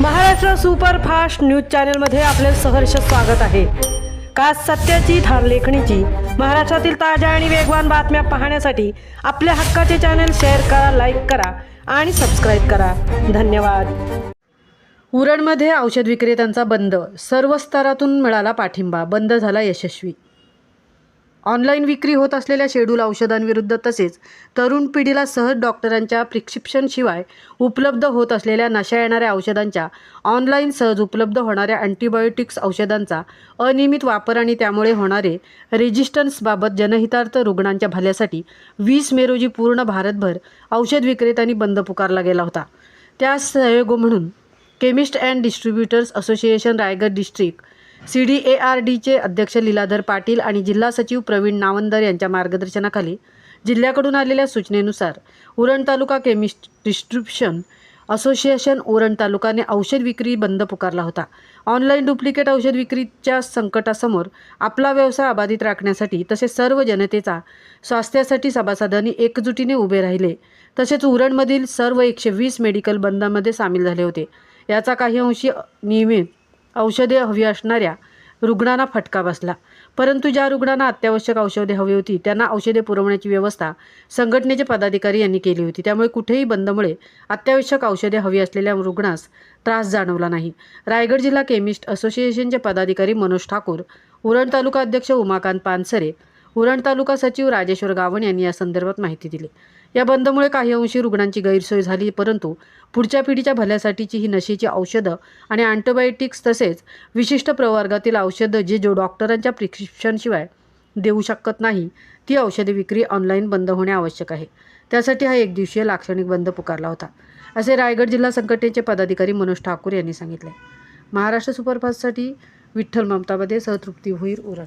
Maharashtra superfast news चॅनलमध्ये आपले सहर्ष स्वागत आहे। खास सत्याची थार लेखणीची महाराष्ट्रातील ताज्या आणि वेगवान बातम्या पाहण्यासाठी आपल्या हक्काचे चॅनल शेअर करा, लाईक करा आणि सबस्क्राईब करा। धन्यवाद। उरणमध्ये औषध विक्रेत्यांचा बंद, सर्व स्तरातून मिळाला पाठिंबा, बंद झाला यशस्वी। ऑनलाईन विक्री होत असलेल्या शेड्यूल औषधांविरुद्ध तसेच तरुण पिढीला सहज डॉक्टरांच्या प्रिस्क्रिप्शनशिवाय उपलब्ध होत असलेल्या नशा येणाऱ्या औषधांच्या ऑनलाईन सहज उपलब्ध होणाऱ्या अँटीबायोटिक्स औषधांचा अनियमित वापर आणि त्यामुळे होणारे रेजिस्टन्सबाबत जनहितार्थ रुग्णांच्या भल्यासाठी 20 मे रोजी पूर्ण भारतभर औषध विक्रेत्यांनी बंद पुकारला गेला होता। त्यास सहयोग म्हणून chemist and distributors association Raigad district CDARDचे अध्यक्ष लीलाधर पाटील आणि जिल्हा सचिव प्रवीण नावंदर यांच्या मार्गदर्शनाखाली जिल्ह्याकडून आलेल्या सूचनेनुसार उरण तालुका केमिस्ट डिस्ट्रीब्युशन असोसिएशन उरण तालुकाने औषध विक्री बंद पुकारला होता। ऑनलाईन डुप्लिकेट औषध विक्रीच्या संकटासमोर आपला व्यवसाय अबाधित राखण्यासाठी तसेच सर्व जनतेचा स्वास्थ्यासाठी सभासदांनी एकजुटीने उभे राहिले। तसेच उरणमधील सर्व 120 मेडिकल बंदमध्ये सामील झाले होते। याचा काही अंशी नियमित औषधे हवी असणाऱ्या रुग्णांना फटका बसला, परंतु ज्या रुग्णांना अत्यावश्यक औषधे हवी होती त्यांना औषधे पुरवण्याची व्यवस्था संघटनेचे पदाधिकारी यांनी केली होती। त्यामुळे कुठेही बंदमुळे अत्यावश्यक औषधे हवी असलेल्या रुग्णास त्रास जाणवला नाही। रायगड जिल्हा केमिस्ट असोसिएशनचे पदाधिकारी मनोज ठाकूर, उरण तालुका अध्यक्ष उमाकांत पानसरे, उरण तालुका सचिव राजेश्वर गावण यांनी या संदर्भात माहिती दिली। या बंदमुळे काही अंशी रुग्णांची गैरसोय झाली, परंतु पुढच्या पिढीच्या भल्यासाठीची ही नशेची औषधं आणि अँटीबायोटिक्स तसेच विशिष्ट प्रवर्गातील औषधं जे डॉक्टरांच्या प्रिस्क्रिप्शनशिवाय देऊ शकत नाही ती औषधे विक्री ऑनलाईन बंद होणे आवश्यक आहे। त्यासाठी हा एकदिवसीय लाक्षणिक बंद पुकारला होता, असे रायगड जिल्हा संघटनेचे पदाधिकारी मनोज ठाकूर यांनी सांगितले। महाराष्ट्र सुपरफास्टसाठी विठ्ठल ममतामध्ये सहतृप्ती भोईर, उरण।